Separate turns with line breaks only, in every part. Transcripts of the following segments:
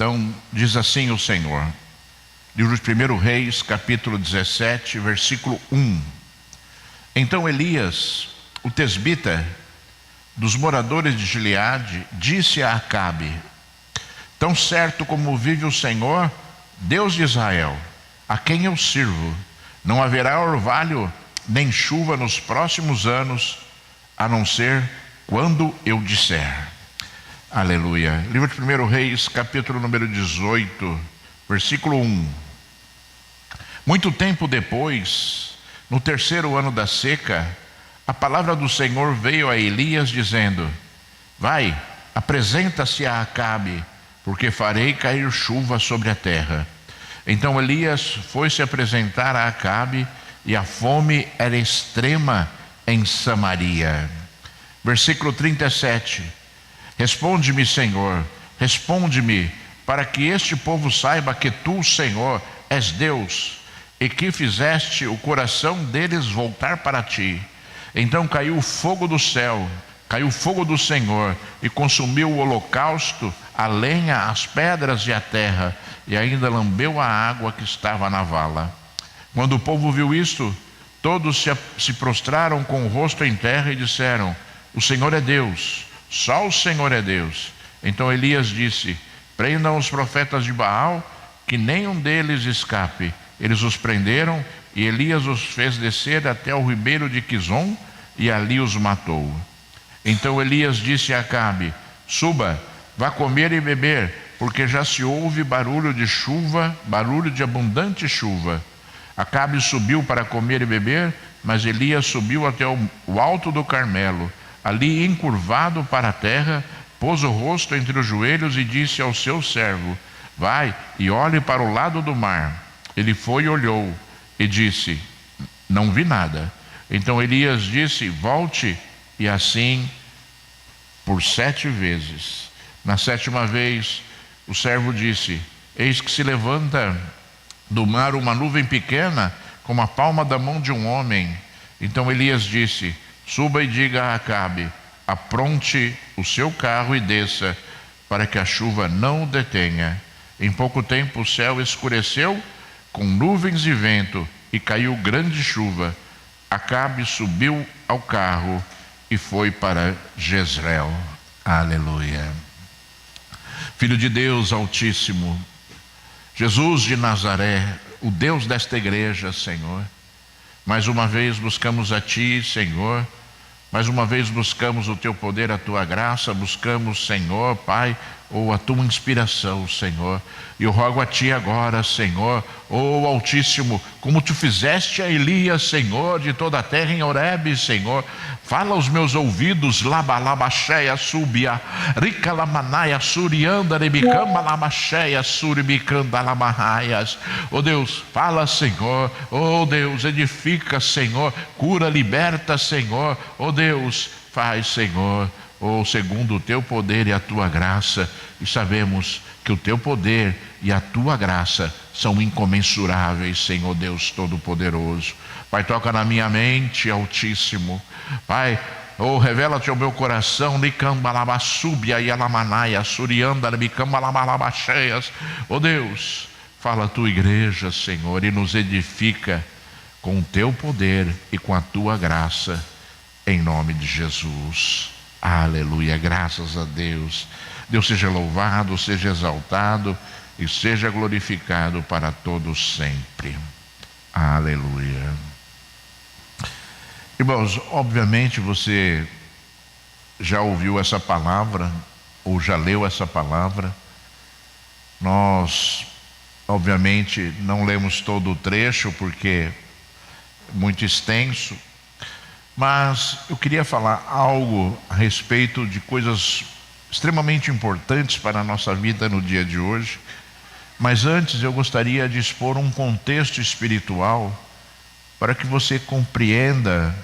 Então, diz assim o Senhor, livro de 1 Reis, capítulo 17, versículo 1. Então Elias, o tesbita dos moradores de Gileade, disse a Acabe: tão certo como vive o Senhor, Deus de Israel, a quem eu sirvo, não haverá orvalho nem chuva nos próximos anos, a não ser quando eu disser. Aleluia. Livro de 1 Reis, capítulo número 18, versículo 1. Muito tempo depois, no 3º ano da seca, a palavra do Senhor veio a Elias dizendo: vai, apresenta-se a Acabe, porque farei cair chuva sobre a terra. Então Elias foi se apresentar a Acabe, e a fome era extrema em Samaria. Versículo 37. Responde-me, Senhor, responde-me, para que este povo saiba que tu, Senhor, és Deus, e que fizeste o coração deles voltar para ti. Então caiu o fogo do céu, caiu o fogo do Senhor, e consumiu o holocausto, a lenha, as pedras e a terra, e ainda lambeu a água que estava na vala. Quando o povo viu isto, todos se prostraram com o rosto em terra e disseram: o Senhor é Deus, só o Senhor é Deus. Então Elias disse: prendam os profetas de Baal, que nenhum deles escape. Eles os prenderam, e Elias os fez descer até o ribeiro de Quizon, e ali os matou. Então Elias disse a Acabe: suba, vá comer e beber, porque já se ouve barulho de chuva, barulho de abundante chuva. Acabe subiu para comer e beber, mas Elias subiu até o alto do Carmelo. Ali, encurvado para a terra, pôs o rosto entre os joelhos e disse ao seu servo: vai e olhe para o lado do mar. Ele foi e olhou e disse: não vi nada. Então Elias disse: volte, e assim por 7 vezes. Na 7ª vez, o servo disse: eis que se levanta do mar uma nuvem pequena, como a palma da mão de um homem. Então Elias disse: suba e diga a Acabe: apronte o seu carro e desça, para que a chuva não o detenha. Em pouco tempo o céu escureceu, com nuvens e vento, e caiu grande chuva. Acabe subiu ao carro e foi para Jezreel. Aleluia. Filho de Deus Altíssimo, Jesus de Nazaré, o Deus desta igreja, Senhor, mais uma vez buscamos a Ti, Senhor. Mais uma vez buscamos o Teu poder, a Tua graça, buscamos, Senhor, Pai, a Tua inspiração, Senhor. E eu rogo a Ti agora, Senhor, Altíssimo, como Tu fizeste a Elias, Senhor, de toda a terra em Horebe, Senhor, fala aos meus ouvidos, labalabaxéia, subia, ricalamanaia, surianda, rebicamba, lamaxéia, suribicanda, lamarraias. Deus, fala, Senhor, Deus, edifica, Senhor, cura, liberta, Senhor, Deus, faz, Senhor, segundo o Teu poder e a Tua graça. E sabemos que o Teu poder e a Tua graça são incomensuráveis, Senhor Deus Todo-Poderoso. Pai, toca na minha mente, Altíssimo. Pai, revela-te ao meu coração, Deus, fala a Tua igreja, Senhor, e nos edifica com o Teu poder e com a Tua graça, em nome de Jesus. Aleluia, graças a Deus. Deus seja louvado, seja exaltado e seja glorificado para todos sempre. Aleluia. Irmãos, obviamente você já ouviu essa palavra, ou já leu essa palavra. Nós, obviamente, não lemos todo o trecho, porque é muito extenso. Mas eu queria falar algo a respeito de coisas extremamente importantes para a nossa vida no dia de hoje. Mas antes eu gostaria de expor um contexto espiritual para que você compreenda,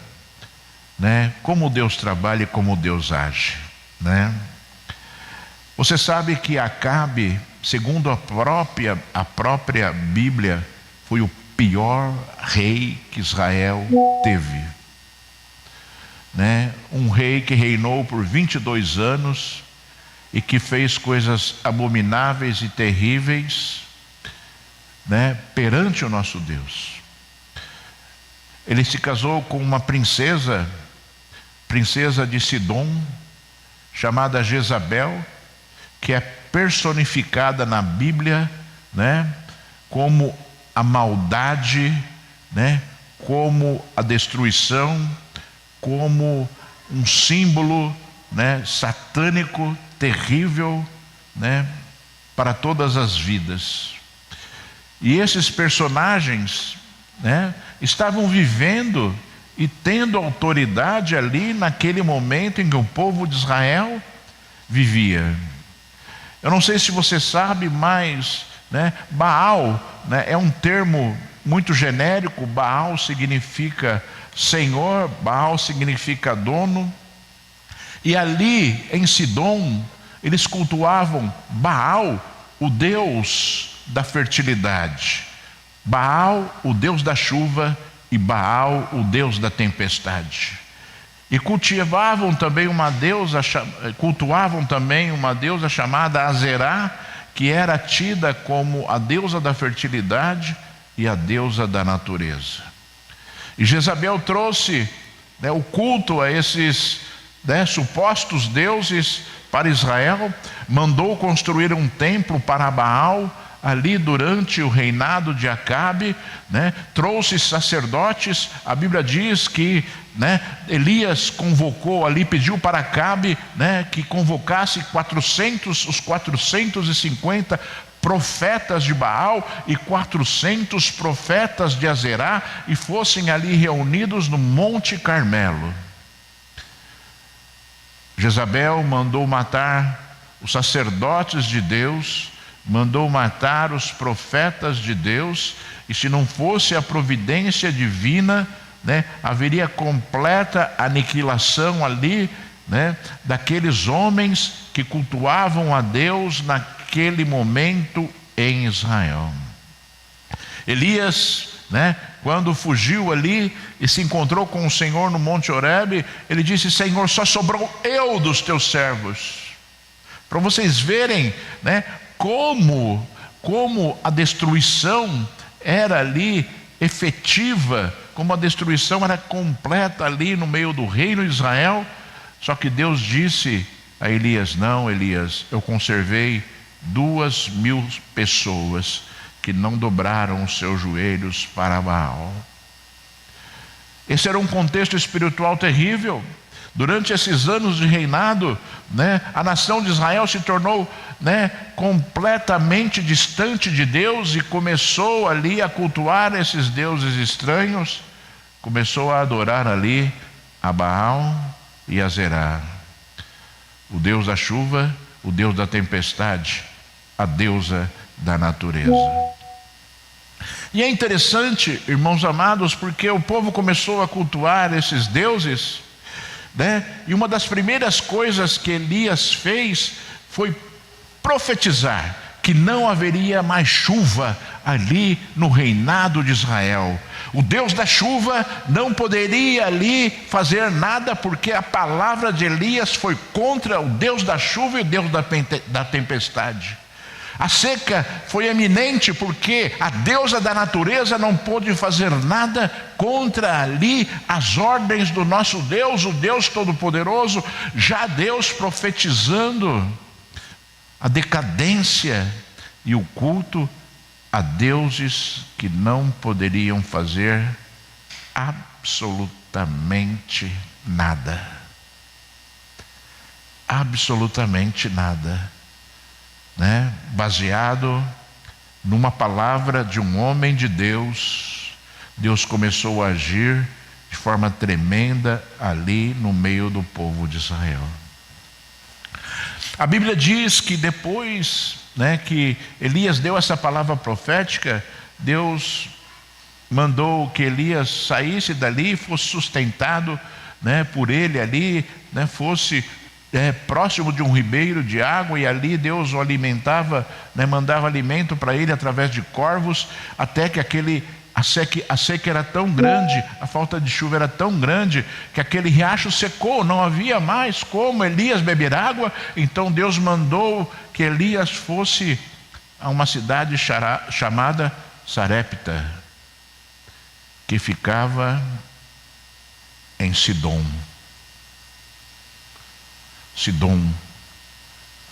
como Deus trabalha e como Deus age, Você sabe que Acabe, segundo a própria Bíblia, foi o pior rei que Israel teve. Um rei que reinou por 22 anos e que fez coisas abomináveis e terríveis, né, perante o nosso Deus. Ele se casou com uma princesa de Sidom, chamada Jezabel, que é personificada na Bíblia, né, como a maldade, né, como a destruição, como um símbolo, né, satânico, terrível, né, para todas as vidas. E esses personagens, né, estavam vivendo e tendo autoridade ali naquele momento em que o povo de Israel vivia. Eu não sei se você sabe, mas, né, Baal, né, é um termo muito genérico. Baal significa Senhor, Baal significa dono. E ali em Sidom, eles cultuavam Baal, o deus da fertilidade, Baal, o deus da chuva, e Baal, o deus da tempestade. E cultuavam também uma deusa chamada Azerá, que era tida como a deusa da fertilidade e a deusa da natureza. E Jezabel trouxe, né, o culto a esses, né, supostos deuses para Israel, mandou construir um templo para Baal ali durante o reinado de Acabe, né? Trouxe sacerdotes. A Bíblia diz que, né, Elias convocou ali, pediu para Acabe, né, que convocasse os 450 profetas de Baal e 400 profetas de Azerá, e fossem ali reunidos no Monte Carmelo. Jezabel mandou matar os sacerdotes de Deus, mandou matar os profetas de Deus, e se não fosse a providência divina, né, haveria completa aniquilação ali, né, daqueles homens que cultuavam a Deus naquele momento em Israel. Elias, né, quando fugiu ali e se encontrou com o Senhor no Monte Horebe, ele disse: Senhor, só sobrou eu dos teus servos. Para vocês verem, né, como a destruição era ali efetiva, como a destruição era completa ali no meio do reino de Israel. Só que Deus disse a Elias: não, Elias, eu conservei 2.000 pessoas que não dobraram os seus joelhos para Baal. Esse era um contexto espiritual terrível. Durante esses anos de reinado, né, a nação de Israel se tornou, né, completamente distante de Deus e começou ali a cultuar esses deuses estranhos, começou a adorar ali a Baal e a Azerá, o deus da chuva, o deus da tempestade, a deusa da natureza. E é interessante, irmãos amados, porque o povo começou a cultuar esses deuses, né? E uma das primeiras coisas que Elias fez foi profetizar que não haveria mais chuva ali no reinado de Israel. O Deus da chuva não poderia ali fazer nada, porque a palavra de Elias foi contra o Deus da chuva e o Deus da tempestade. A seca foi eminente porque a deusa da natureza não pôde fazer nada contra ali as ordens do nosso Deus, o Deus Todo-Poderoso. Já Deus profetizando a decadência e o culto a deuses que não poderiam fazer absolutamente nada. Absolutamente nada. Né? Baseado numa palavra de um homem de Deus, Deus começou a agir de forma tremenda ali no meio do povo de Israel. A Bíblia diz que depois, né, que Elias deu essa palavra profética, Deus mandou que Elias saísse dali, fosse sustentado, né, por ele ali, né, fosse próximo de um ribeiro de água, e ali Deus o alimentava, né, mandava alimento para ele através de corvos, até que aquele a seca era tão grande, a falta de chuva era tão grande, que aquele riacho secou, não havia mais como Elias beber água. Então Deus mandou que Elias fosse a uma cidade chamada Sarepta, que ficava em Sidom. Sidom,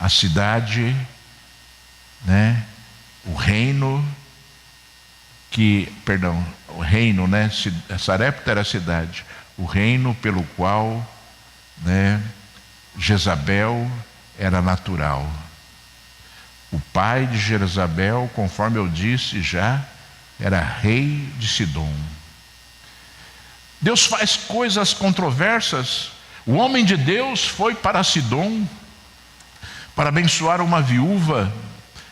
a cidade, o reino Sarepta era a cidade, o reino pelo qual Jezabel era natural. O pai de Jezabel, conforme eu disse já, era rei de Sidom. Deus faz coisas controversas. O homem de Deus foi para Sidom para abençoar uma viúva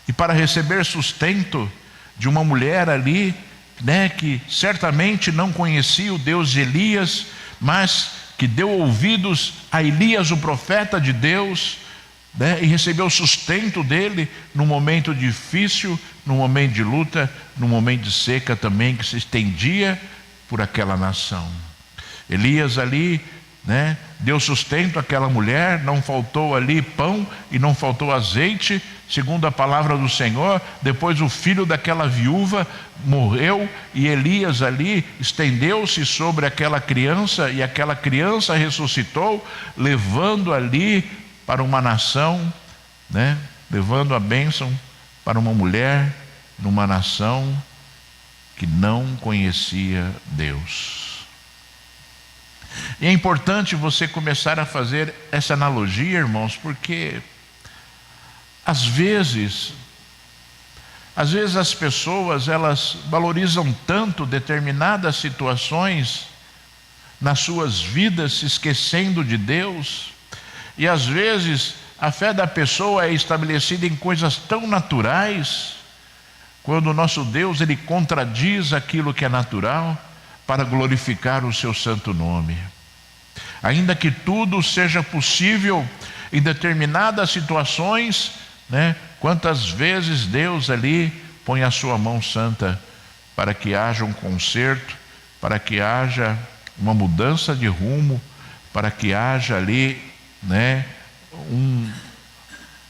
e para receber sustento de uma mulher ali, que certamente não conhecia o Deus de Elias, mas que deu ouvidos a Elias, o profeta de Deus, e recebeu o sustento dele num momento difícil, num momento de luta, num momento de seca também que se estendia por aquela nação. Elias ali, deu sustento àquela mulher, não faltou ali pão e não faltou azeite, segundo a palavra do Senhor. Depois o filho daquela viúva morreu e Elias ali estendeu-se sobre aquela criança, e aquela criança ressuscitou, levando ali para uma nação, levando a bênção para uma mulher numa nação que não conhecia Deus. E é importante você começar a fazer essa analogia, irmãos, porque às vezes as pessoas, elas valorizam tanto determinadas situações nas suas vidas, se esquecendo de Deus, e às vezes a fé da pessoa é estabelecida em coisas tão naturais, quando o nosso Deus, ele contradiz aquilo que é natural para glorificar o seu santo nome. Ainda que tudo seja possível em determinadas situações, quantas vezes Deus ali põe a sua mão santa para que haja um conserto, para que haja uma mudança de rumo, para que haja ali,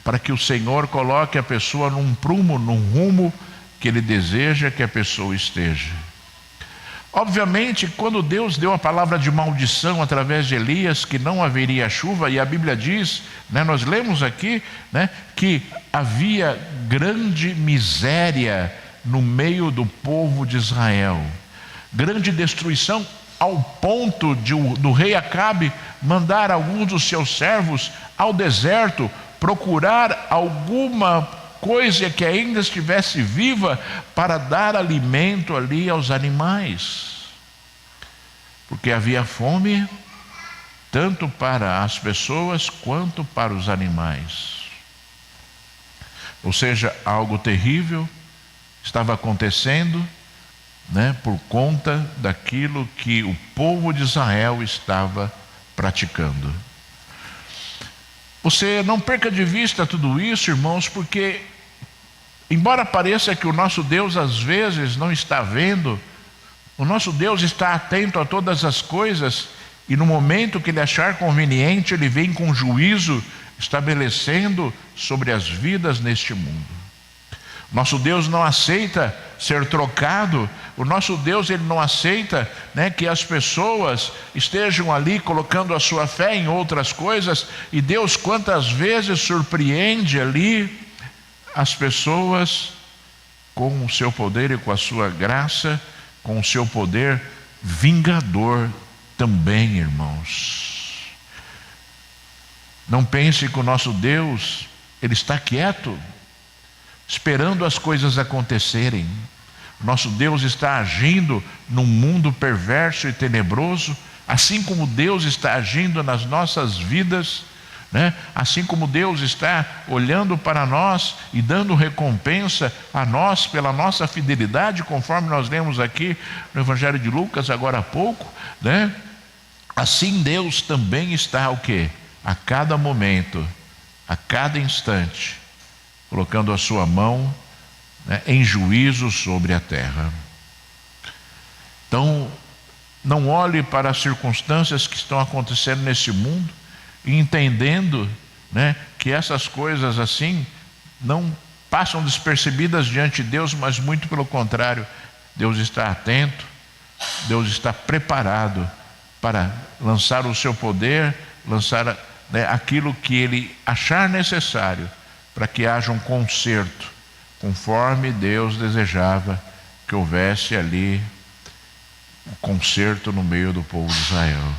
para que o Senhor coloque a pessoa num prumo, num rumo que Ele deseja que a pessoa esteja. Obviamente, quando Deus deu a palavra de maldição através de Elias, que não haveria chuva, e a Bíblia diz, nós lemos aqui, que havia grande miséria no meio do povo de Israel, grande destruição, ao ponto do rei Acabe mandar alguns dos seus servos ao deserto procurar alguma coisa que ainda estivesse viva para dar alimento ali aos animais, porque havia fome tanto para as pessoas quanto para os animais. Ou seja, algo terrível estava acontecendo, por conta daquilo que o povo de Israel estava praticando. Você não perca de vista tudo isso, irmãos, porque embora pareça que o nosso Deus às vezes não está vendo, o nosso Deus está atento a todas as coisas, e no momento que Ele achar conveniente, Ele vem com juízo, estabelecendo sobre as vidas neste mundo. Nosso Deus não aceita ser trocado. O nosso Deus, Ele não aceita que as pessoas estejam ali colocando a sua fé em outras coisas. E Deus quantas vezes surpreende ali as pessoas com o seu poder e com a sua graça, com o seu poder vingador também, irmãos. Não pense que o nosso Deus, Ele está quieto, esperando as coisas acontecerem. Nosso Deus está agindo num mundo perverso e tenebroso, assim como Deus está agindo nas nossas vidas, assim como Deus está olhando para nós e dando recompensa a nós pela nossa fidelidade, conforme nós lemos aqui no Evangelho de Lucas agora há pouco, assim Deus também está o quê? A cada momento, a cada instante, colocando a sua mão em juízo sobre a terra. Então, não olhe para as circunstâncias que estão acontecendo nesse mundo e entendendo, né, que essas coisas assim não passam despercebidas diante de Deus, mas muito pelo contrário, Deus está atento, Deus está preparado para lançar o seu poder, lançar, né, aquilo que Ele achar necessário para que haja um conserto, conforme Deus desejava que houvesse ali um conserto no meio do povo de Israel.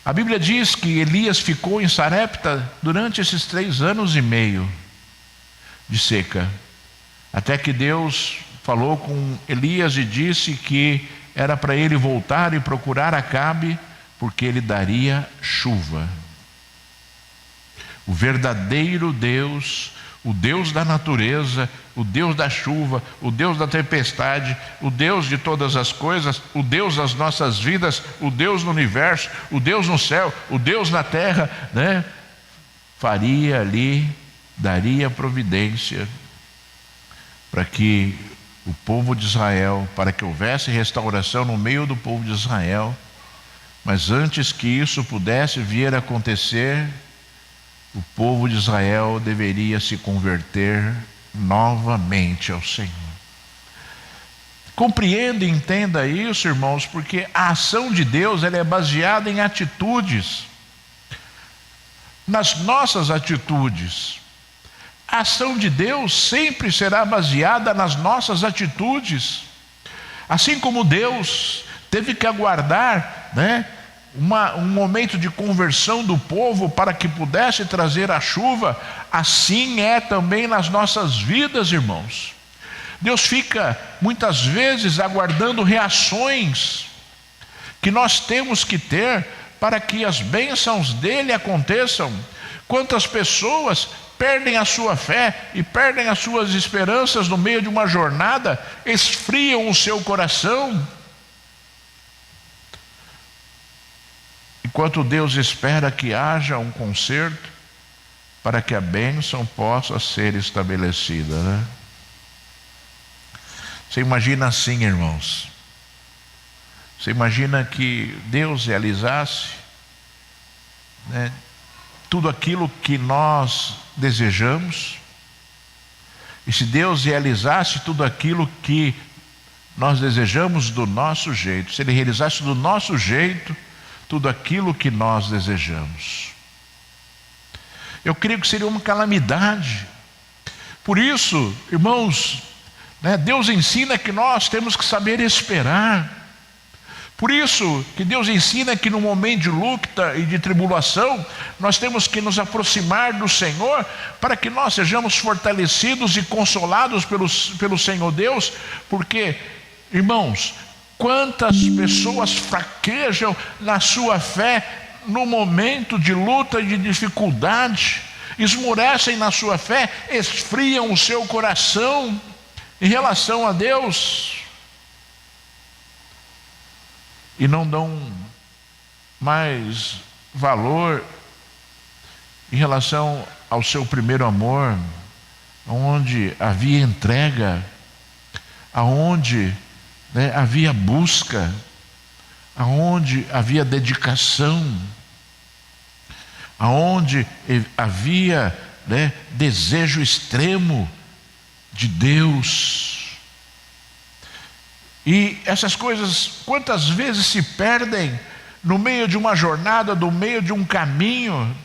A Bíblia diz que Elias ficou em Sarepta durante esses 3 anos e meio de seca, até que Deus falou com Elias e disse que era para ele voltar e procurar Acabe, porque ele daria chuva. O verdadeiro Deus, o Deus da natureza, o Deus da chuva, o Deus da tempestade, o Deus de todas as coisas, o Deus das nossas vidas, o Deus no universo, o Deus no céu, o Deus na terra, né? Faria ali, daria providência para que o povo de Israel, para que houvesse restauração no meio do povo de Israel. Mas antes que isso pudesse vir a acontecer, o povo de Israel deveria se converter novamente ao Senhor. Compreenda e entenda isso, irmãos, porque a ação de Deus, ela é baseada em atitudes, nas nossas atitudes. A ação de Deus sempre será baseada nas nossas atitudes. Assim como Deus teve que aguardar, né, um momento de conversão do povo para que pudesse trazer a chuva, assim é também nas nossas vidas, irmãos. Deus fica muitas vezes aguardando reações que nós temos que ter para que as bênçãos dele aconteçam. Quantas pessoas perdem a sua fé e perdem as suas esperanças no meio de uma jornada, esfriam o seu coração, enquanto Deus espera que haja um conserto para que a bênção possa ser estabelecida, né? Você imagina assim, irmãos, você imagina que Deus realizasse, né, tudo aquilo que nós desejamos, e se Deus realizasse tudo aquilo que nós desejamos do nosso jeito, se Ele realizasse do nosso jeito tudo aquilo que nós desejamos, eu creio que seria uma calamidade. Por isso, irmãos, né, Deus ensina que nós temos que saber esperar. Por isso que Deus ensina que no momento de luta e de tribulação, nós temos que nos aproximar do Senhor, para que nós sejamos fortalecidos e consolados pelo Senhor Deus, porque, irmãos, quantas pessoas fraquejam na sua fé no momento de luta e de dificuldade, esmorecem na sua fé, esfriam o seu coração em relação a Deus, e não dão mais valor em relação ao seu primeiro amor, onde havia entrega, aonde, né, havia busca, aonde havia dedicação, aonde havia, né, desejo extremo de Deus. E essas coisas, quantas vezes se perdem no meio de uma jornada, no meio de um caminho,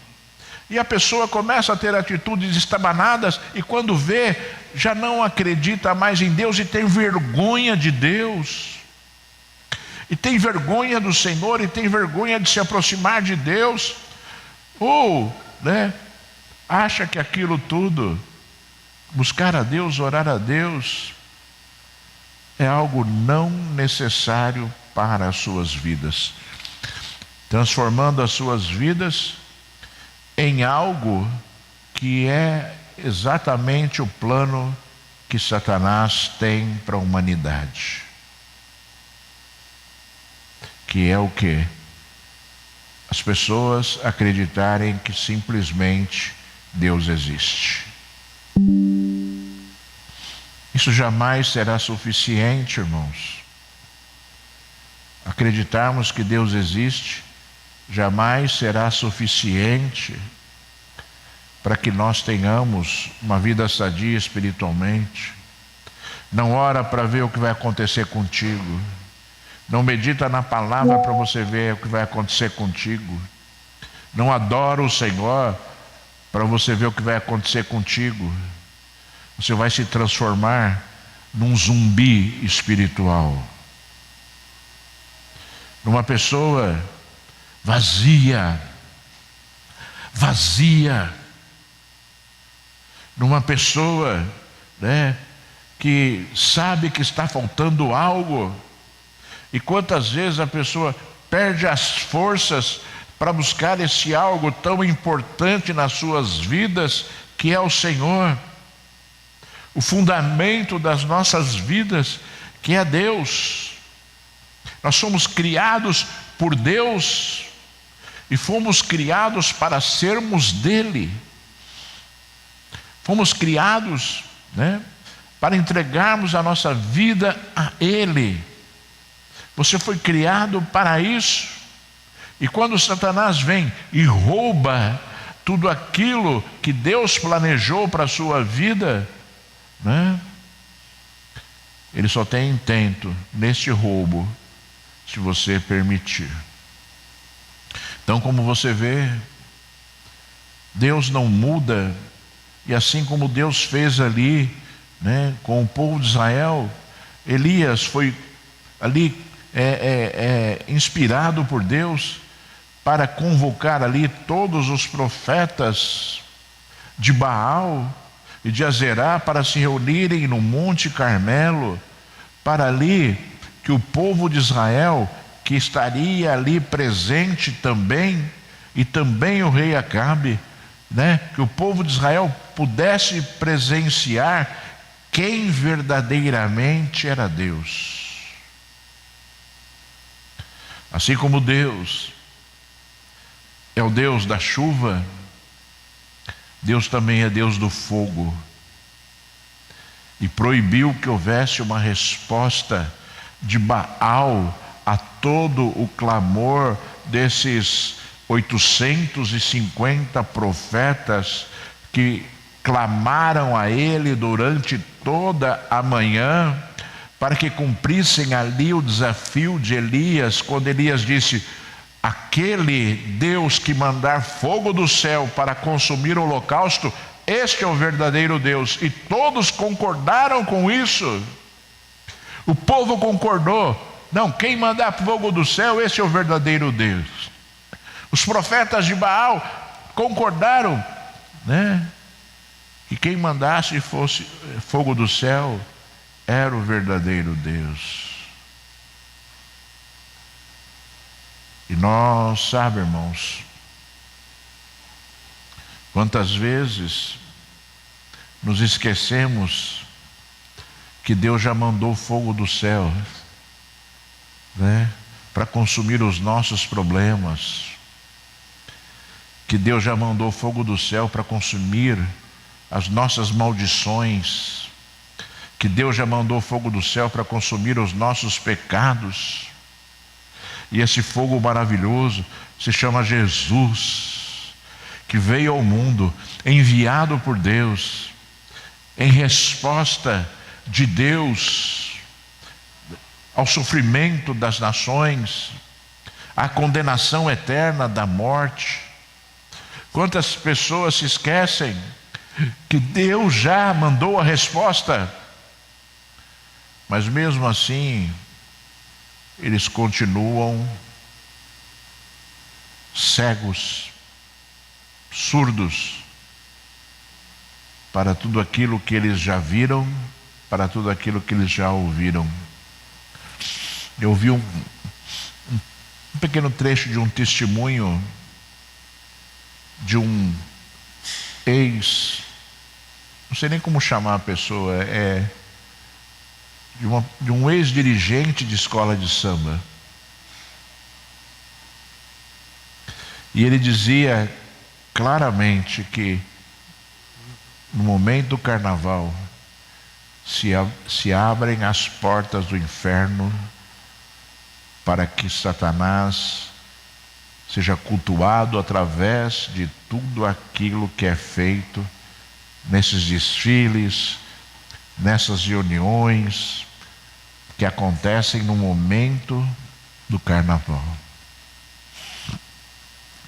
e a pessoa começa a ter atitudes estabanadas, e quando vê, já não acredita mais em Deus, e tem vergonha de Deus, e tem vergonha do Senhor, e tem vergonha de se aproximar de Deus, ou, né, acha que aquilo tudo, buscar a Deus, orar a Deus, é algo não necessário para as suas vidas, transformando as suas vidas em algo que é exatamente o plano que Satanás tem para a humanidade, que é o quê? As pessoas acreditarem que simplesmente Deus existe. Isso jamais será suficiente, irmãos. acreditarmos que Deus existe, jamais será suficiente para que nós tenhamos uma vida sadia espiritualmente. Não ora para ver o que vai acontecer contigo. Não medita na palavra para você ver o que vai acontecer contigo. Não adora o Senhor para você ver o que vai acontecer contigo. Você vai se transformar num zumbi espiritual, numa pessoa vazia, numa pessoa, que sabe que está faltando algo. E quantas vezes a pessoa perde as forças para buscar esse algo tão importante nas suas vidas, que é o Senhor, o fundamento das nossas vidas, que é Deus. Nós somos criados por Deus e fomos criados para sermos dele. Fomos criados, para entregarmos a nossa vida a Ele. Você foi criado para isso. E quando Satanás vem e rouba tudo aquilo que Deus planejou para a sua vida, ele só tem intento neste roubo, se você permitir. Então, como você vê, Deus não muda. E assim como Deus fez ali, com o povo de Israel, Elias foi ali inspirado por Deus para convocar ali todos os profetas de Baal e de Azerá para se reunirem no Monte Carmelo, para ali que o povo de Israel, que estaria ali presente também, e também o rei Acabe, que o povo de Israel pudesse presenciar quem verdadeiramente era Deus. Assim como Deus é o Deus da chuva, Deus também é Deus do fogo. E proibiu que houvesse uma resposta de Baal a todo o clamor desses 850 profetas que clamaram a ele durante toda a manhã, para que cumprissem ali o desafio de Elias, quando Elias disse: aquele Deus que mandar fogo do céu para consumir o holocausto, este é o verdadeiro Deus. E todos concordaram com isso. O povo concordou: não, quem mandar fogo do céu, esse é o verdadeiro Deus. Os profetas de Baal concordaram, que quem mandasse fosse fogo do céu era o verdadeiro Deus. E nós, sabe, irmãos, quantas vezes nos esquecemos que Deus já mandou fogo do céu, para consumir os nossos problemas, que Deus já mandou fogo do céu para consumir as nossas maldições, que Deus já mandou fogo do céu para consumir os nossos pecados. E esse fogo maravilhoso se chama Jesus, que veio ao mundo, enviado por Deus, em resposta de Deus ao sofrimento das nações, à condenação eterna da morte. Quantas pessoas se esquecem que Deus já mandou a resposta, mas mesmo assim eles continuam cegos, surdos para tudo aquilo que eles já viram, para tudo aquilo que eles já ouviram. Eu vi um pequeno trecho de um testemunho de um não sei nem como chamar a pessoa, de um ex-dirigente de escola de samba. E ele dizia claramente que no momento do carnaval se abrem as portas do inferno para que Satanás seja cultuado através de tudo aquilo que é feito nesses desfiles, nessas reuniões que acontecem no momento do carnaval.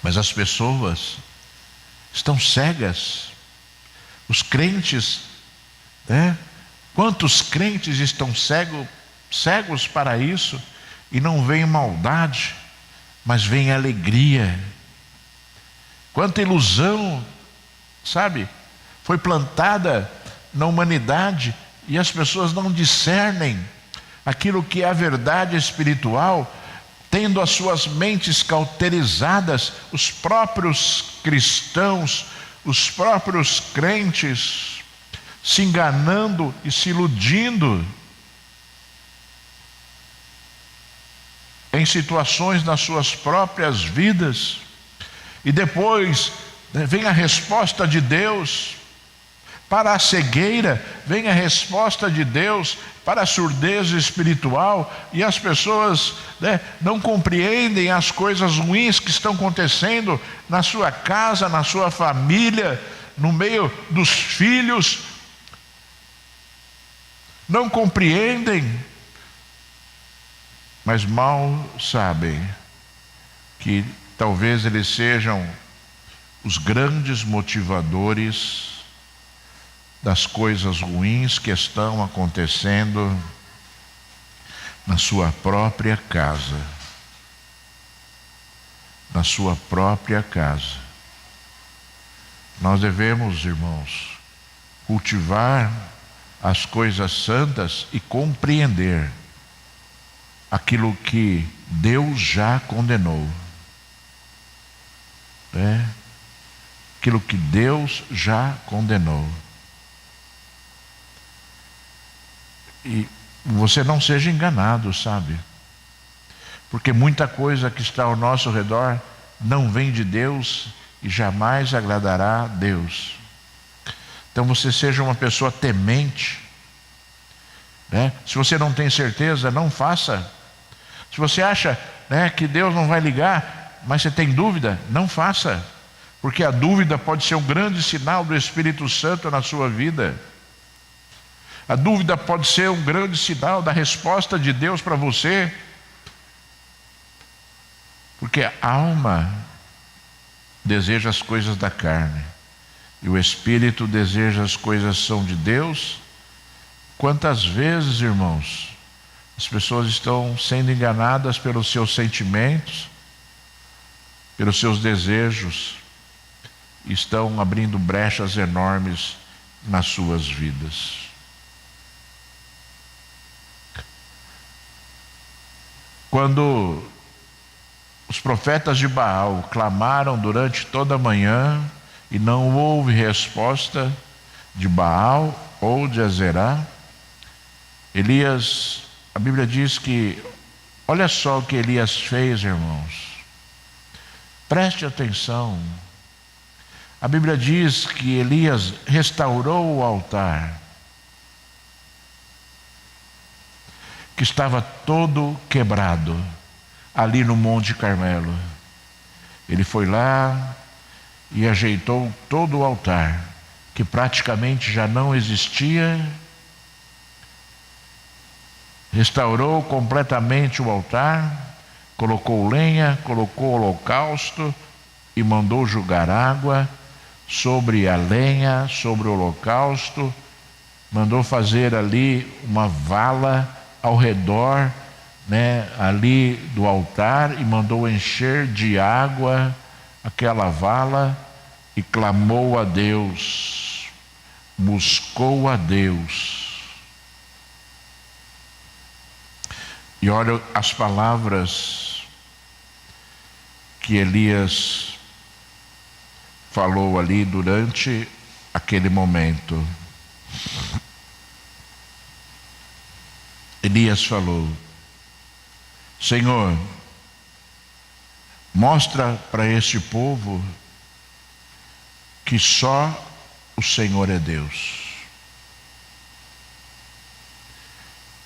Mas as pessoas estão cegas. Os crentes, quantos crentes estão cegos para isso e não veem maldade, mas veem alegria. Quanta ilusão, sabe, foi plantada na humanidade e as pessoas não discernem aquilo que é a verdade espiritual, tendo as suas mentes cauterizadas. Os próprios cristãos, os próprios crentes se enganando e se iludindo em situações nas suas próprias vidas, e depois vem a resposta de Deus para a cegueira, vem a resposta de Deus para a surdez espiritual, e as pessoas não compreendem as coisas ruins que estão acontecendo na sua casa, na sua família, no meio dos filhos, não compreendem, mas mal sabem que talvez eles sejam os grandes motivadores das coisas ruins que estão acontecendo na sua própria casa. Na sua própria casa. Nós devemos, irmãos, cultivar as coisas santas e compreender aquilo que Deus já condenou. Aquilo que Deus já condenou. E você não seja enganado, sabe? Porque muita coisa que está ao nosso redor não vem de Deus e jamais agradará a Deus. Então você seja uma pessoa temente, Se você não tem certeza, não faça. Se você acha, que Deus não vai ligar, mas você tem dúvida, não faça. Porque a dúvida pode ser um grande sinal do Espírito Santo na sua vida. A dúvida pode ser um grande sinal da resposta de Deus para você. Porque a alma deseja as coisas da carne e o Espírito deseja as coisas que são de Deus. Quantas vezes, irmãos, as pessoas estão sendo enganadas pelos seus sentimentos, pelos seus desejos, e estão abrindo brechas enormes nas suas vidas. Quando os profetas de Baal clamaram durante toda a manhã e não houve resposta de Baal ou de Azerá, Elias, a Bíblia diz que, olha só o que Elias fez, irmãos. Preste atenção. A Bíblia diz que Elias restaurou o altar, que estava todo quebrado, ali no Monte Carmelo. Ele foi lá e ajeitou todo o altar, que praticamente já não existia. Restaurou completamente o altar, colocou lenha, colocou holocausto e mandou jogar água sobre a lenha, sobre o holocausto. Mandou fazer ali uma vala ao redor, ali do altar, e mandou encher de água aquela vala e clamou a Deus, buscou a Deus. E olha as palavras que Elias falou ali durante aquele momento. Elias falou: Senhor, mostra para este povo que só o Senhor é Deus.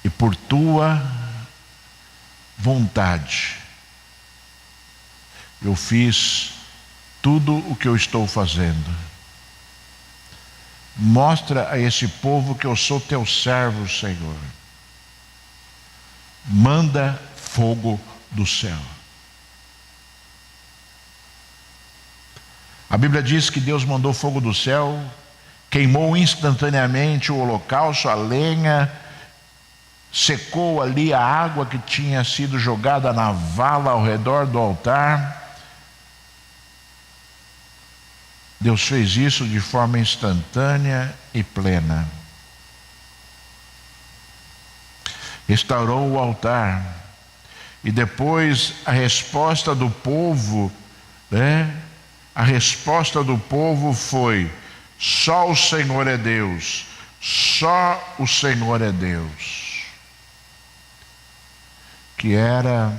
E por tua vontade. Eu fiz tudo o que eu estou fazendo. Mostra a esse povo que eu sou teu servo, Senhor. Manda fogo do céu. A Bíblia diz que Deus mandou fogo do céu, queimou instantaneamente o holocausto, a lenha, secou ali a água que tinha sido jogada na vala ao redor do altar. Deus fez isso de forma instantânea e plena. Restaurou o altar. E depois a resposta do povo, a resposta do povo foi: só o Senhor é Deus, só o Senhor é Deus. Que era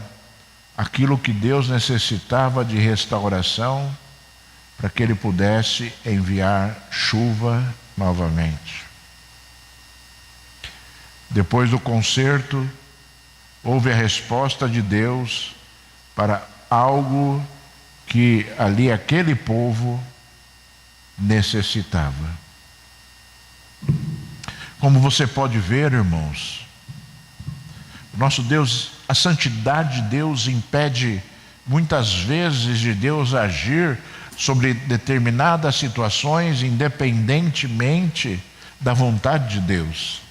aquilo que Deus necessitava de restauração para que Ele pudesse enviar chuva novamente. Depois do concerto, houve a resposta de Deus para algo que ali aquele povo necessitava. Como você pode ver, irmãos, nosso Deus, a santidade de Deus impede muitas vezes de Deus agir sobre determinadas situações, independentemente da vontade de Deus.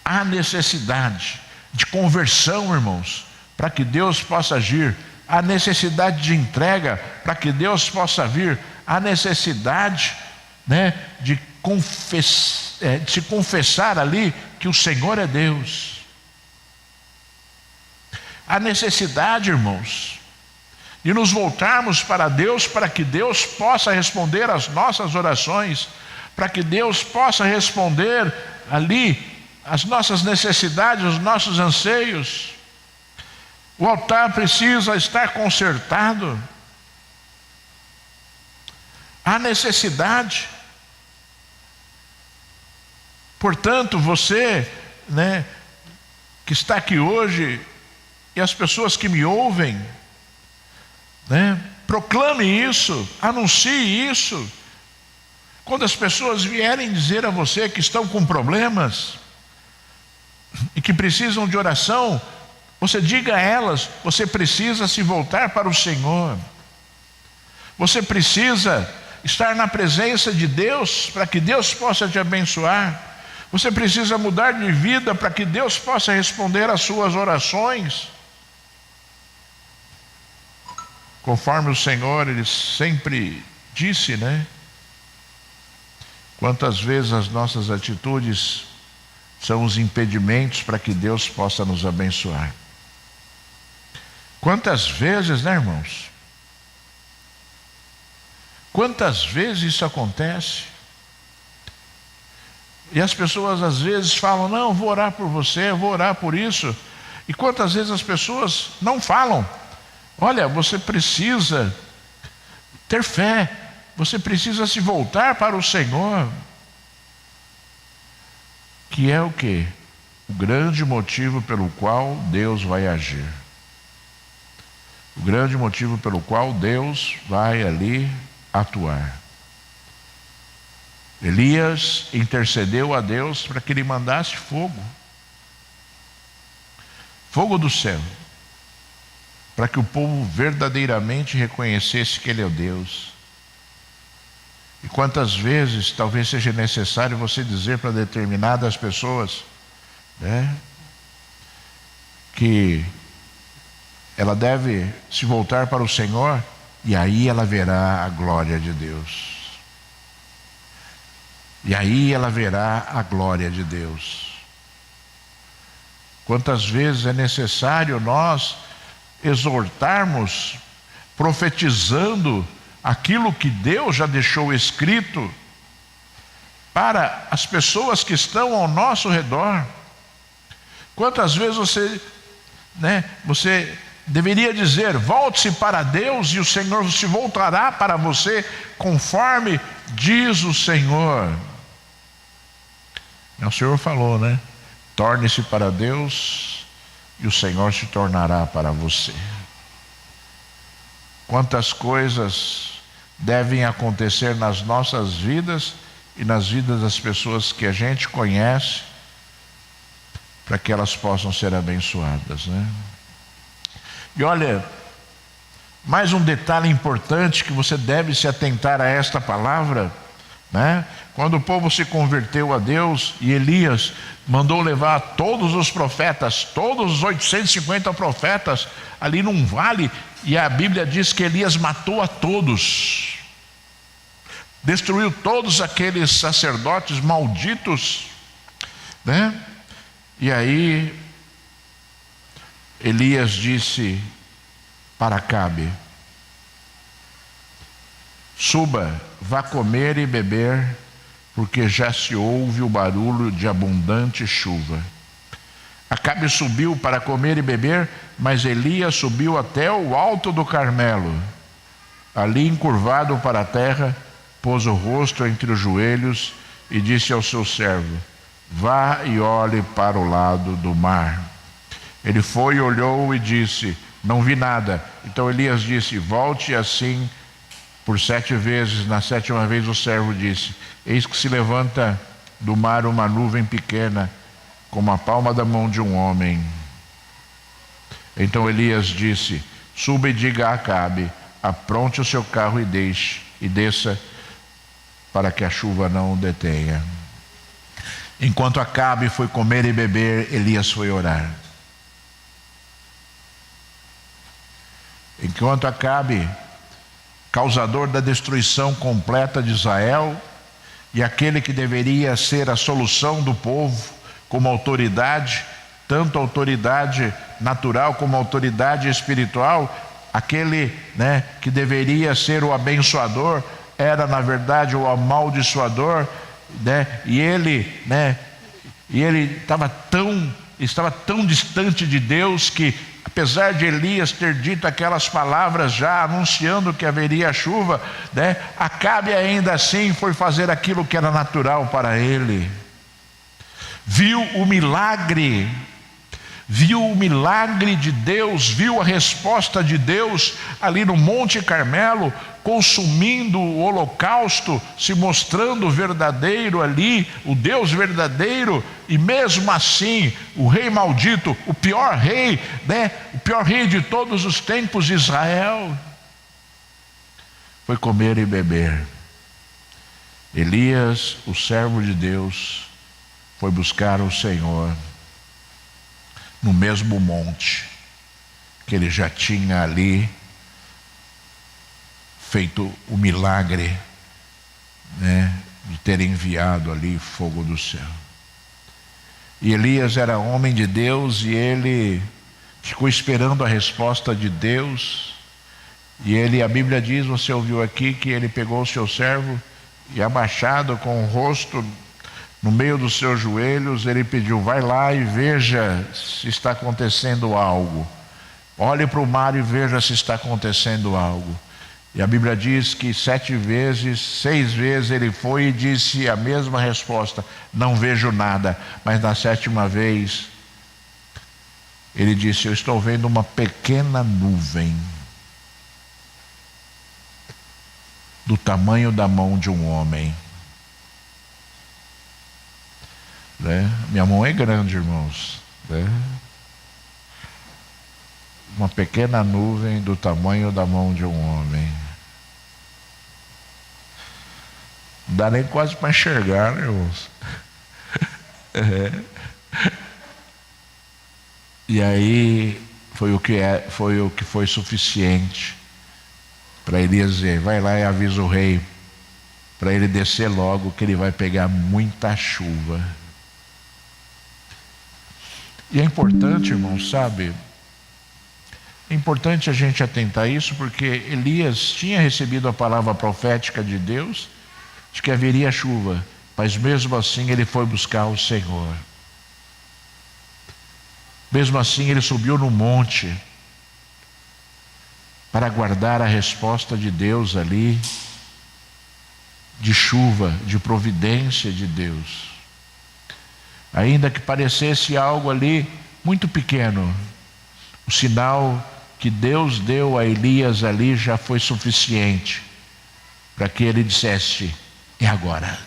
Há necessidade de conversão, irmãos, para que Deus possa agir. Há necessidade de entrega para que Deus possa vir. Há necessidade, de se confessar ali que o Senhor é Deus. Há necessidade, irmãos, de nos voltarmos para Deus, para que Deus possa responder às nossas orações, para que Deus possa responder ali às nossas necessidades, os nossos anseios. O altar precisa estar consertado. Há necessidade. Portanto, você, que está aqui hoje, e as pessoas que me ouvem, proclame isso, anuncie isso. Quando as pessoas vierem dizer a você que estão com problemas e que precisam de oração, você diga a elas: você precisa se voltar para o Senhor. Você precisa estar na presença de Deus para que Deus possa te abençoar. Você precisa mudar de vida para que Deus possa responder às suas orações. Conforme o Senhor, Ele sempre disse, quantas vezes as nossas atitudes são os impedimentos para que Deus possa nos abençoar. Quantas vezes, irmãos? Quantas vezes isso acontece? E as pessoas às vezes falam: não, eu vou orar por você, eu vou orar por isso. E quantas vezes as pessoas não falam: olha, você precisa ter fé, você precisa se voltar para o Senhor. Que é o quê? O grande motivo pelo qual Deus vai agir. O grande motivo pelo qual Deus vai ali atuar. Elias intercedeu a Deus para que Ele mandasse fogo. Fogo do céu. Para que o povo verdadeiramente reconhecesse que Ele é o Deus. E quantas vezes talvez seja necessário você dizer para determinadas pessoas, que ela deve se voltar para o Senhor, e aí ela verá a glória de Deus. E aí ela verá a glória de Deus. Quantas vezes é necessário nós exortarmos, profetizando aquilo que Deus já deixou escrito para as pessoas que estão ao nosso redor. Quantas vezes você deveria dizer: volte-se para Deus e o Senhor se voltará para você, conforme diz o Senhor. O Senhor falou, torne-se para Deus e o Senhor se tornará para você. Quantas coisas devem acontecer nas nossas vidas e nas vidas das pessoas que a gente conhece, para que elas possam ser abençoadas, né? E olha, mais um detalhe importante que você deve se atentar a esta palavra, né? Quando o povo se converteu a Deus e Elias mandou levar todos os profetas, todos os 850 profetas ali num vale, e a Bíblia diz que Elias matou a todos, destruiu todos aqueles sacerdotes malditos, né? E aí Elias disse para Acabe: suba, vá comer e beber, porque já se ouve o barulho de abundante chuva. Acabe subiu para comer e beber, mas Elias subiu até o alto do Carmelo. Ali, encurvado para a terra, pôs o rosto entre os joelhos e disse ao seu servo: vá e olhe para o lado do mar. Ele foi, olhou e disse: não vi nada. Então Elias disse: volte assim por 7 vezes. Na 7ª vez o servo disse: eis que se levanta do mar uma nuvem pequena, como a palma da mão de um homem. Então Elias disse: suba e diga a Acabe: apronte o seu carro e desça, para que a chuva não o detenha. Enquanto Acabe foi comer e beber, Elias foi orar. Enquanto Acabe, causador da destruição completa de Israel, e aquele que deveria ser a solução do povo, como autoridade, tanto autoridade natural como autoridade espiritual, aquele, né, que deveria ser o abençoador, era na verdade o amaldiçoador, né? E ele estava tão distante de Deus que, apesar de Elias ter dito aquelas palavras já anunciando que haveria chuva, né, Acabe ainda assim foi fazer aquilo que era natural para ele. Viu o milagre de Deus, viu a resposta de Deus ali no Monte Carmelo, consumindo o holocausto, se mostrando verdadeiro ali, o Deus verdadeiro. E mesmo assim, o rei maldito, o pior rei, né, o pior rei de todos os tempos de Israel, foi comer e beber. Elias, o servo de Deus, foi buscar o Senhor no mesmo monte que ele já tinha ali feito o milagre, né, de ter enviado ali fogo do céu. E Elias era homem de Deus e ele ficou esperando a resposta de Deus. E ele, a Bíblia diz, você ouviu aqui, que ele pegou o seu servo e, abaixado com o rosto no meio dos seus joelhos, ele pediu: vai lá e veja se está acontecendo algo. Olhe para o mar e veja se está acontecendo algo. E a Bíblia diz que 6 vezes ele foi e disse a mesma resposta: não vejo nada. Mas na 7ª vez ele disse: eu estou vendo uma pequena nuvem do tamanho da mão de um homem. Né? Minha mão é grande, irmãos, né? Uma pequena nuvem do tamanho da mão de um homem. Não dá nem quase para enxergar, né, irmãos? E aí foi o que foi suficiente para Elias dizer: vai lá e avisa o rei para ele descer logo, que ele vai pegar muita chuva. E é importante, irmãos, sabe? É importante a gente atentar a isso, porque Elias tinha recebido a palavra profética de Deus de que haveria chuva, mas mesmo assim ele foi buscar o Senhor. Mesmo assim ele subiu no monte para aguardar a resposta de Deus ali, de chuva, de providência de Deus. Ainda que parecesse algo ali muito pequeno. O sinal que Deus deu a Elias ali já foi suficiente para que ele dissesse: é agora.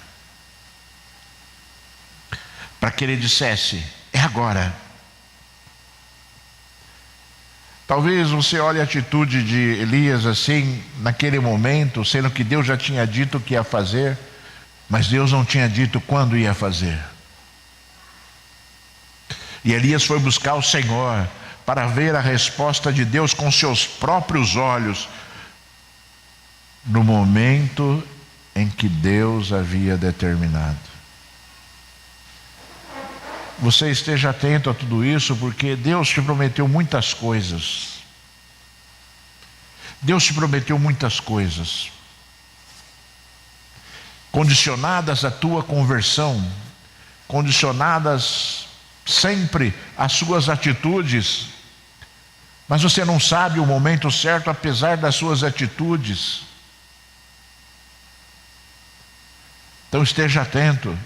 Para que ele dissesse: é agora. Talvez você olhe a atitude de Elias assim, naquele momento, sendo que Deus já tinha dito o que ia fazer, mas Deus não tinha dito quando ia fazer. E Elias foi buscar o Senhor para ver a resposta de Deus com seus próprios olhos, no momento em que Deus havia determinado. Você esteja atento a tudo isso, porque Deus te prometeu muitas coisas. Deus te prometeu muitas coisas, condicionadas à tua conversão, condicionadas sempre às suas atitudes, mas você não sabe o momento certo, apesar das suas atitudes. Então esteja atento,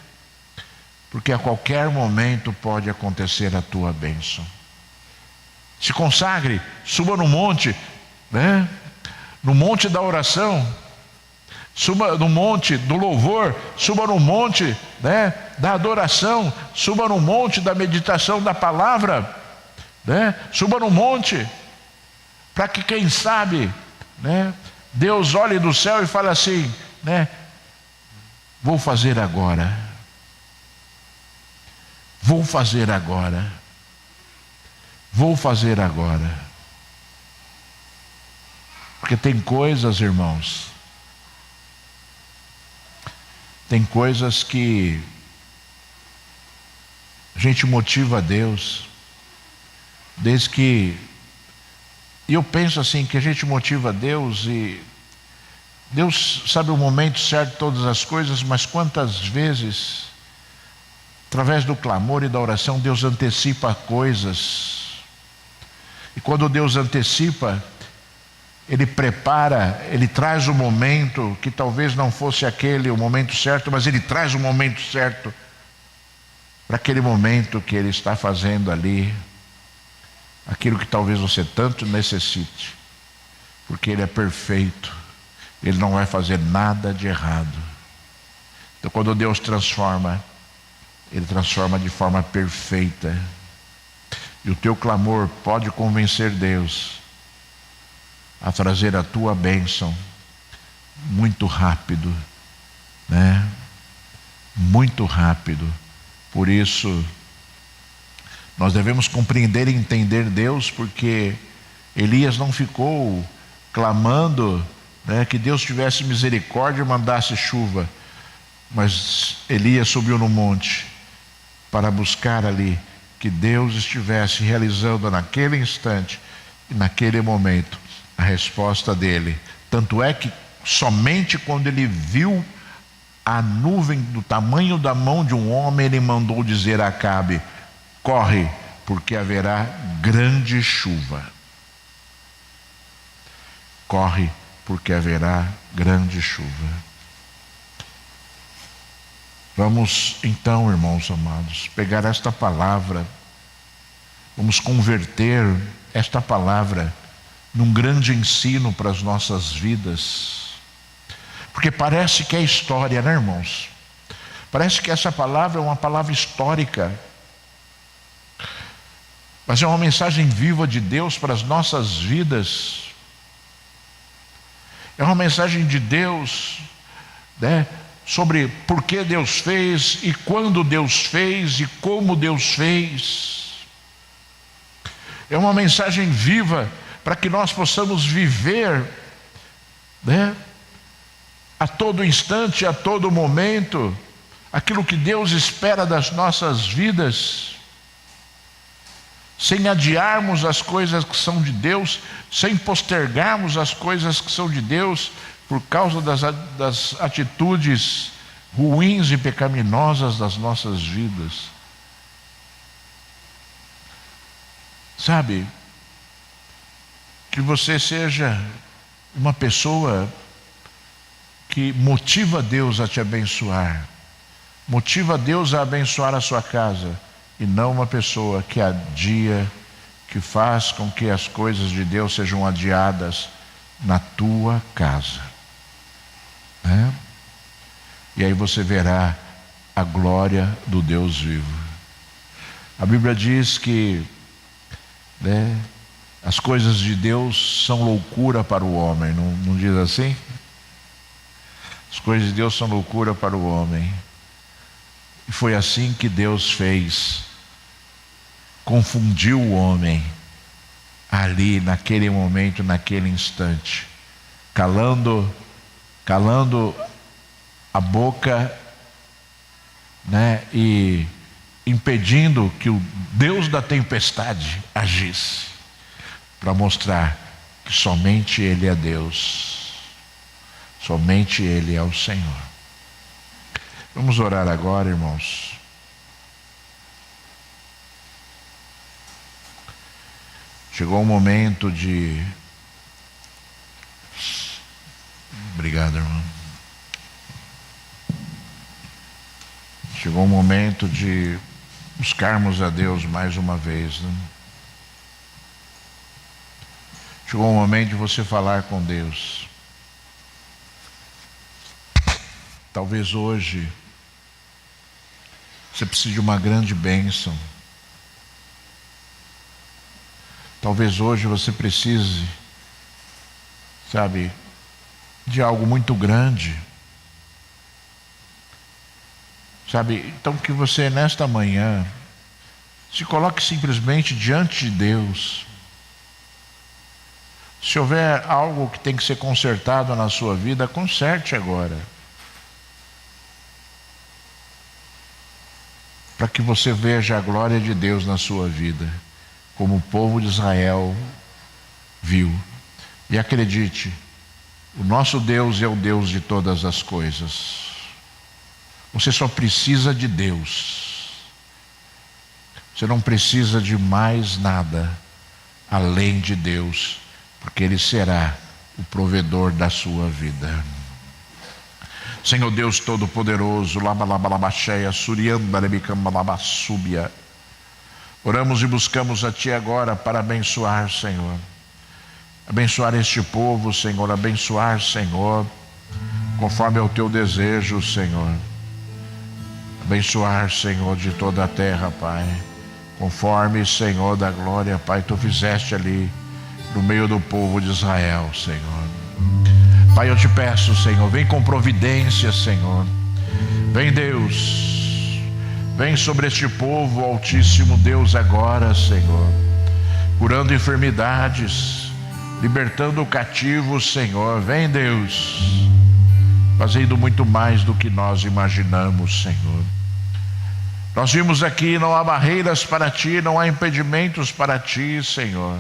porque a qualquer momento pode acontecer a tua bênção. Se consagre, suba no monte, né? No monte da oração, suba no monte do louvor, suba no monte, né, da adoração, suba no monte da meditação da palavra, né? Suba no monte, para que quem sabe, né, Deus olhe do céu e fale assim, né, vou fazer agora. Vou fazer agora. Vou fazer agora. Porque tem coisas, irmãos, tem coisas que a gente motiva a Deus, desde que, e eu penso assim, que a gente motiva a Deus, e Deus sabe o momento certo de todas as coisas, mas quantas vezes, através do clamor e da oração, Deus antecipa coisas. E quando Deus antecipa, Ele prepara, Ele traz o momento que talvez não fosse aquele o momento certo, mas Ele traz o momento certo para aquele momento que Ele está fazendo ali, aquilo que talvez você tanto necessite, porque Ele é perfeito, Ele não vai fazer nada de errado. Então quando Deus transforma, Ele transforma de forma perfeita. E o teu clamor pode convencer Deus a trazer a tua bênção muito rápido, né? Muito rápido. Por isso, nós devemos compreender e entender Deus, porque Elias não ficou clamando, né, que Deus tivesse misericórdia e mandasse chuva, mas Elias subiu no monte para buscar ali que Deus estivesse realizando naquele instante e naquele momento a resposta dele. Tanto é que somente quando ele viu a nuvem do tamanho da mão de um homem, ele mandou dizer a Acabe: corre, porque haverá grande chuva. Corre, porque haverá grande chuva. Vamos então, irmãos amados, pegar esta palavra, vamos converter esta palavra num grande ensino para as nossas vidas, porque parece que é história, né, irmãos? Parece que essa palavra é uma palavra histórica, mas é uma mensagem viva de Deus para as nossas vidas. É uma mensagem de Deus, né, sobre por que Deus fez e quando Deus fez e como Deus fez. É uma mensagem viva para que nós possamos viver, né, a todo instante, a todo momento, aquilo que Deus espera das nossas vidas, sem adiarmos as coisas que são de Deus, sem postergarmos as coisas que são de Deus, por causa das atitudes ruins e pecaminosas das nossas vidas. Sabe, que você seja uma pessoa que motiva Deus a te abençoar, motiva Deus a abençoar a sua casa e não uma pessoa que adia, que faz com que as coisas de Deus sejam adiadas na tua casa, né? E aí você verá a glória do Deus vivo. A Bíblia diz que, né, as coisas de Deus são loucura para o homem, não diz assim? As coisas de Deus são loucura para o homem. E foi assim que Deus fez. Confundiu o homem ali, naquele momento, naquele instante, calando a boca, né, e impedindo que o Deus da tempestade agisse, para mostrar que somente Ele é Deus, somente Ele é o Senhor. Vamos orar agora, irmãos. Chegou o momento de... Obrigado, irmão. Chegou o momento de buscarmos a Deus mais uma vez, né? Chegou o momento de você falar com Deus. Talvez hoje você precise de uma grande bênção. Talvez hoje você precise, sabe, de algo muito grande. Sabe, então que você nesta manhã se coloque simplesmente diante de Deus. Se houver algo que tem que ser consertado na sua vida, conserte agora. Para que você veja a glória de Deus na sua vida, como o povo de Israel viu. E acredite, o nosso Deus é o Deus de todas as coisas. Você só precisa de Deus. Você não precisa de mais nada além de Deus, porque Ele será o provedor da sua vida. Senhor Deus Todo-Poderoso, oramos e buscamos a Ti agora para abençoar, Senhor. Abençoar este povo, Senhor, abençoar, Senhor, conforme é o Teu desejo, Senhor. Abençoar, Senhor, de toda a terra, Pai, conforme, Senhor, da glória, Pai, Tu fizeste ali no meio do povo de Israel, Senhor. Pai, eu te peço, Senhor, vem com providência, Senhor. Vem, Deus, vem sobre este povo, Altíssimo Deus, agora, Senhor, curando enfermidades, libertando o cativo, Senhor. Vem, Deus, fazendo muito mais do que nós imaginamos, Senhor. Nós vimos aqui, não há barreiras para Ti, não há impedimentos para Ti, Senhor.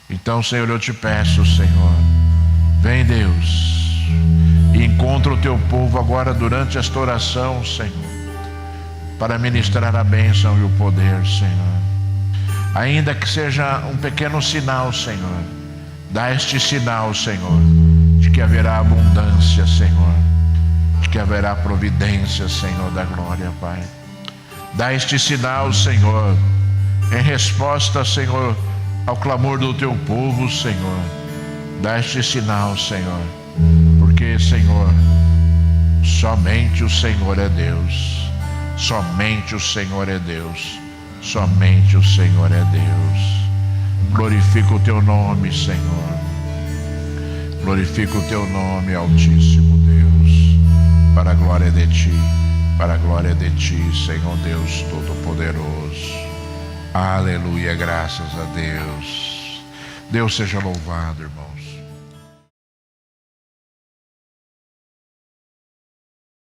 Então, Senhor, eu te peço, Senhor, vem, Deus, e encontra o Teu povo agora durante esta oração, Senhor, para ministrar a bênção e o poder, Senhor. Ainda que seja um pequeno sinal, Senhor, dá este sinal, Senhor, de que haverá abundância, Senhor, de que haverá providência, Senhor da glória, Pai. Dá este sinal, Senhor, em resposta, Senhor, ao clamor do Teu povo, Senhor. Dá este sinal, Senhor, porque, Senhor, somente o Senhor é Deus. Somente o Senhor é Deus. Somente o Senhor é Deus. Glorifica o Teu nome, Senhor. Glorifica o Teu nome, Altíssimo Deus, para a glória de Ti, para a glória de Ti, Senhor Deus Todo-Poderoso. Aleluia, graças a Deus. Deus seja louvado, irmãos.